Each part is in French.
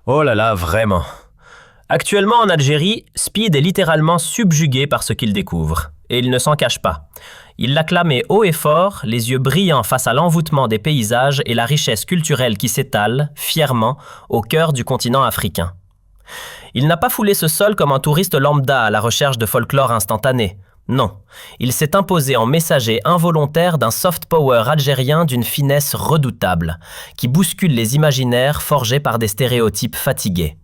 Oh là là, vraiment. Actuellement en Algérie, Speed est littéralement subjugué par ce qu'il découvre. Et il ne s'en cache pas. Il l'acclamait haut et fort, les yeux brillants face à l'envoûtement des paysages et la richesse culturelle qui s'étale, fièrement, au cœur du continent africain. Il n'a pas foulé ce sol comme un touriste lambda à la recherche de folklore instantané. Non, il s'est imposé en messager involontaire d'un soft power algérien d'une finesse redoutable, qui bouscule les imaginaires forgés par des stéréotypes fatigués.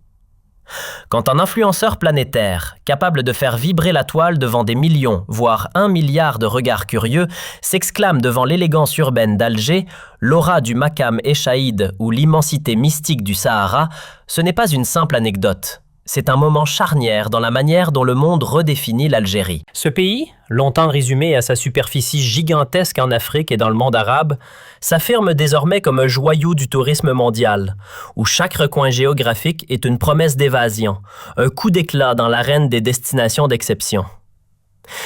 Quand un influenceur planétaire, capable de faire vibrer la toile devant des millions, voire 1 milliard de regards curieux, s'exclame devant l'élégance urbaine d'Alger, l'aura du Makam Eschaïd ou l'immensité mystique du Sahara, ce n'est pas une simple anecdote. C'est un moment charnière dans la manière dont le monde redéfinit l'Algérie. Ce pays, longtemps résumé à sa superficie gigantesque en Afrique et dans le monde arabe, s'affirme désormais comme un joyau du tourisme mondial, où chaque recoin géographique est une promesse d'évasion, un coup d'éclat dans l'arène des destinations d'exception.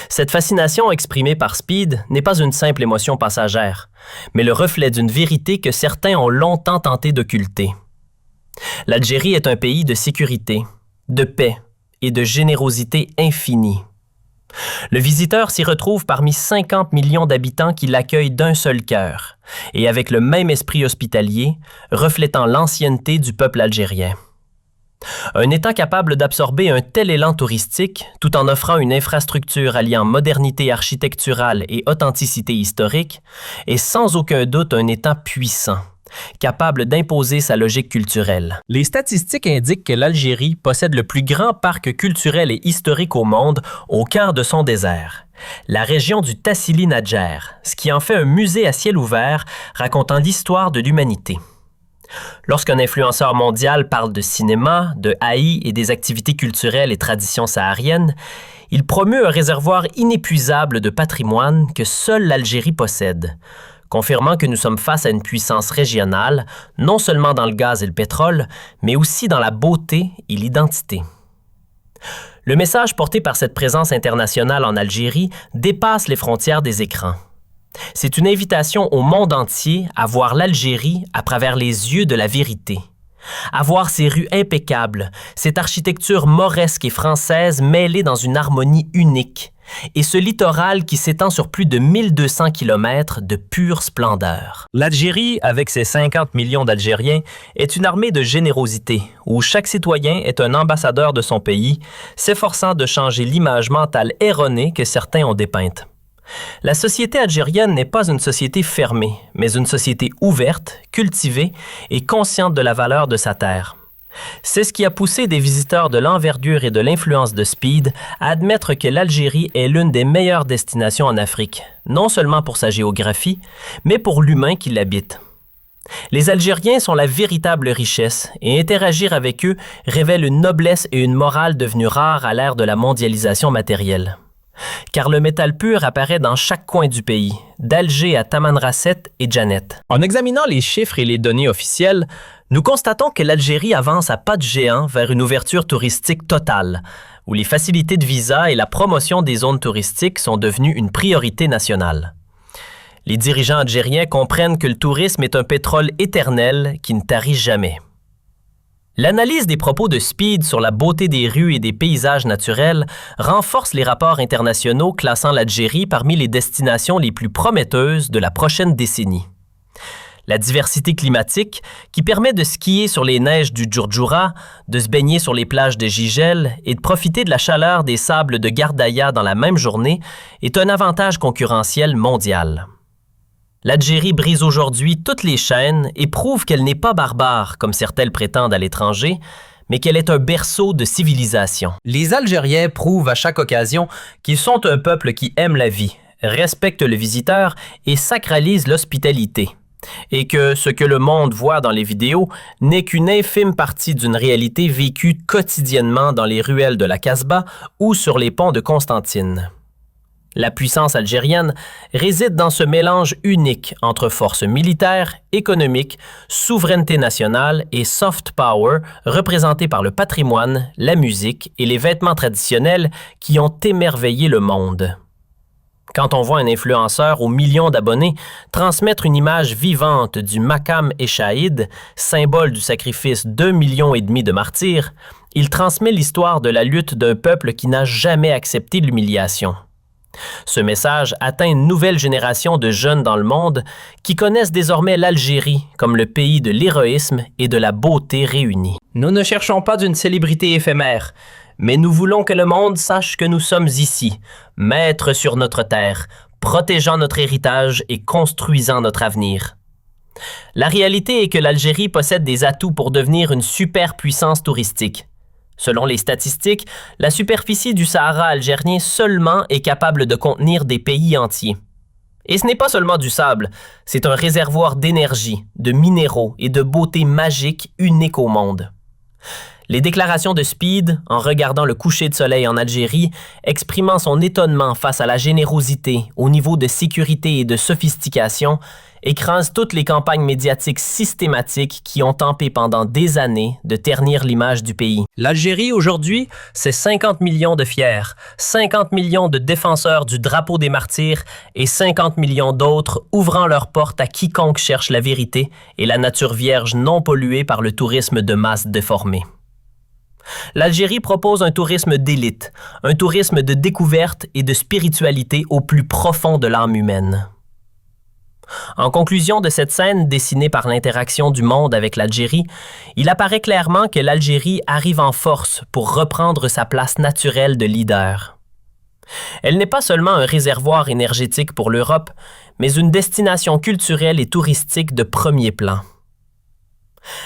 Cette fascination exprimée par Speed n'est pas une simple émotion passagère, mais le reflet d'une vérité que certains ont longtemps tenté d'occulter. L'Algérie est un pays de sécurité, de paix et de générosité infinie. Le visiteur s'y retrouve parmi 50 millions d'habitants qui l'accueillent d'un seul cœur et avec le même esprit hospitalier, reflétant l'ancienneté du peuple algérien. Un État capable d'absorber un tel élan touristique tout en offrant une infrastructure alliant modernité architecturale et authenticité historique est sans aucun doute un État puissant, capable d'imposer sa logique culturelle. Les statistiques indiquent que l'Algérie possède le plus grand parc culturel et historique au monde au cœur de son désert, la région du Tassili Nadjer, ce qui en fait un musée à ciel ouvert racontant l'histoire de l'humanité. Lorsqu'un influenceur mondial parle de cinéma, de haï et des activités culturelles et traditions sahariennes, il promeut un réservoir inépuisable de patrimoine que seule l'Algérie possède, confirmant que nous sommes face à une puissance régionale, non seulement dans le gaz et le pétrole, mais aussi dans la beauté et l'identité. Le message porté par cette présence internationale en Algérie dépasse les frontières des écrans. C'est une invitation au monde entier à voir l'Algérie à travers les yeux de la vérité, à voir ses rues impeccables, cette architecture mauresque et française mêlée dans une harmonie unique, et ce littoral qui s'étend sur plus de 1200 km de pure splendeur. L'Algérie, avec ses 50 millions d'Algériens, est une armée de générosité, où chaque citoyen est un ambassadeur de son pays, s'efforçant de changer l'image mentale erronée que certains ont dépeinte. La société algérienne n'est pas une société fermée, mais une société ouverte, cultivée et consciente de la valeur de sa terre. C'est ce qui a poussé des visiteurs de l'envergure et de l'influence de Speed à admettre que l'Algérie est l'une des meilleures destinations en Afrique, non seulement pour sa géographie, mais pour l'humain qui l'habite. Les Algériens sont la véritable richesse et interagir avec eux révèle une noblesse et une morale devenues rares à l'ère de la mondialisation matérielle. Car le métal pur apparaît dans chaque coin du pays, d'Alger à Tamanrasset et Djanet. En examinant les chiffres et les données officielles, nous constatons que l'Algérie avance à pas de géant vers une ouverture touristique totale, où les facilités de visa et la promotion des zones touristiques sont devenues une priorité nationale. Les dirigeants algériens comprennent que le tourisme est un pétrole éternel qui ne tarit jamais. L'analyse des propos de Speed sur la beauté des rues et des paysages naturels renforce les rapports internationaux classant l'Algérie parmi les destinations les plus prometteuses de la prochaine décennie. La diversité climatique, qui permet de skier sur les neiges du Djurdjoura, de se baigner sur les plages de Gigel et de profiter de la chaleur des sables de Gardaïa dans la même journée, est un avantage concurrentiel mondial. L'Algérie brise aujourd'hui toutes les chaînes et prouve qu'elle n'est pas barbare, comme certains le prétendent à l'étranger, mais qu'elle est un berceau de civilisation. Les Algériens prouvent à chaque occasion qu'ils sont un peuple qui aime la vie, respecte le visiteur et sacralise l'hospitalité, et que ce que le monde voit dans les vidéos n'est qu'une infime partie d'une réalité vécue quotidiennement dans les ruelles de la Casbah ou sur les ponts de Constantine. La puissance algérienne réside dans ce mélange unique entre force militaire, économique, souveraineté nationale et soft power représentée par le patrimoine, la musique et les vêtements traditionnels qui ont émerveillé le monde. Quand on voit un influenceur aux millions d'abonnés transmettre une image vivante du Maqam Eshahid, symbole du sacrifice d'1,5 million de martyrs, il transmet l'histoire de la lutte d'un peuple qui n'a jamais accepté l'humiliation. Ce message atteint une nouvelle génération de jeunes dans le monde qui connaissent désormais l'Algérie comme le pays de l'héroïsme et de la beauté réunis. Nous ne cherchons pas d'une célébrité éphémère, mais nous voulons que le monde sache que nous sommes ici, maîtres sur notre terre, protégeant notre héritage et construisant notre avenir. La réalité est que l'Algérie possède des atouts pour devenir une superpuissance touristique. Selon les statistiques, la superficie du Sahara algérien seulement est capable de contenir des pays entiers. Et ce n'est pas seulement du sable, c'est un réservoir d'énergie, de minéraux et de beauté magique unique au monde. Les déclarations de Speed, en regardant le coucher de soleil en Algérie, exprimant son étonnement face à la générosité, au niveau de sécurité et de sophistication, écrasent toutes les campagnes médiatiques systématiques qui ont tenté pendant des années de ternir l'image du pays. L'Algérie, aujourd'hui, c'est 50 millions de fiers, 50 millions de défenseurs du drapeau des martyrs et 50 millions d'autres ouvrant leurs portes à quiconque cherche la vérité et la nature vierge non polluée par le tourisme de masse déformé. L'Algérie propose un tourisme d'élite, un tourisme de découverte et de spiritualité au plus profond de l'âme humaine. En conclusion de cette scène dessinée par l'interaction du monde avec l'Algérie, il apparaît clairement que l'Algérie arrive en force pour reprendre sa place naturelle de leader. Elle n'est pas seulement un réservoir énergétique pour l'Europe, mais une destination culturelle et touristique de premier plan.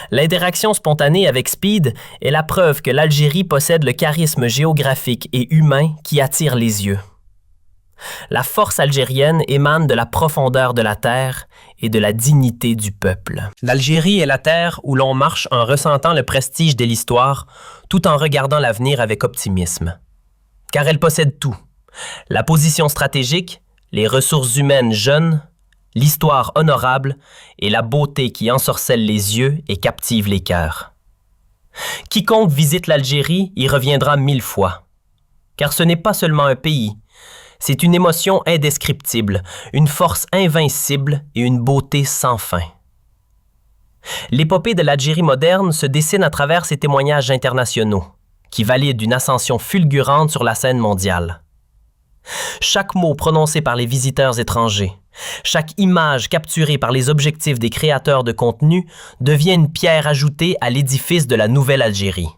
L'interaction spontanée avec Speed est la preuve que l'Algérie possède le charisme géographique et humain qui attire les yeux. La force algérienne émane de la profondeur de la terre et de la dignité du peuple. L'Algérie est la terre où l'on marche en ressentant le prestige de l'histoire, tout en regardant l'avenir avec optimisme. Car elle possède tout: la position stratégique, les ressources humaines jeunes, l'histoire honorable et la beauté qui ensorcelle les yeux et captive les cœurs. Quiconque visite l'Algérie y reviendra 1000 fois. Car ce n'est pas seulement un pays, c'est une émotion indescriptible, une force invincible et une beauté sans fin. L'épopée de l'Algérie moderne se dessine à travers ces témoignages internationaux, qui valident une ascension fulgurante sur la scène mondiale. Chaque mot prononcé par les visiteurs étrangers, chaque image capturée par les objectifs des créateurs de contenu devient une pierre ajoutée à l'édifice de la nouvelle Algérie.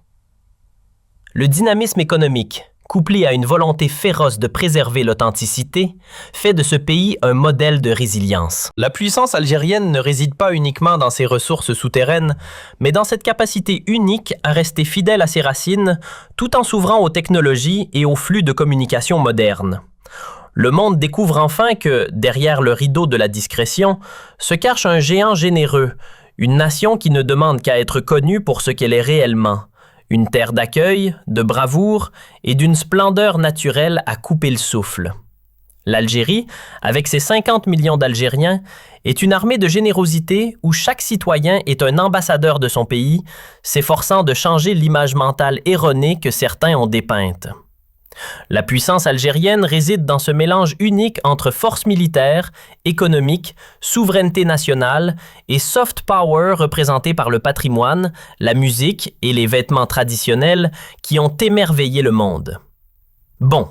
Le dynamisme économique, couplé à une volonté féroce de préserver l'authenticité, fait de ce pays un modèle de résilience. La puissance algérienne ne réside pas uniquement dans ses ressources souterraines, mais dans cette capacité unique à rester fidèle à ses racines, tout en s'ouvrant aux technologies et aux flux de communication modernes. Le monde découvre enfin que, derrière le rideau de la discrétion, se cache un géant généreux, une nation qui ne demande qu'à être connue pour ce qu'elle est réellement. Une terre d'accueil, de bravoure et d'une splendeur naturelle à couper le souffle. L'Algérie, avec ses 50 millions d'Algériens, est une armée de générosité où chaque citoyen est un ambassadeur de son pays, s'efforçant de changer l'image mentale erronée que certains ont dépeinte. La puissance algérienne réside dans ce mélange unique entre force militaire, économique, souveraineté nationale et soft power représentée par le patrimoine, la musique et les vêtements traditionnels qui ont émerveillé le monde. Bon,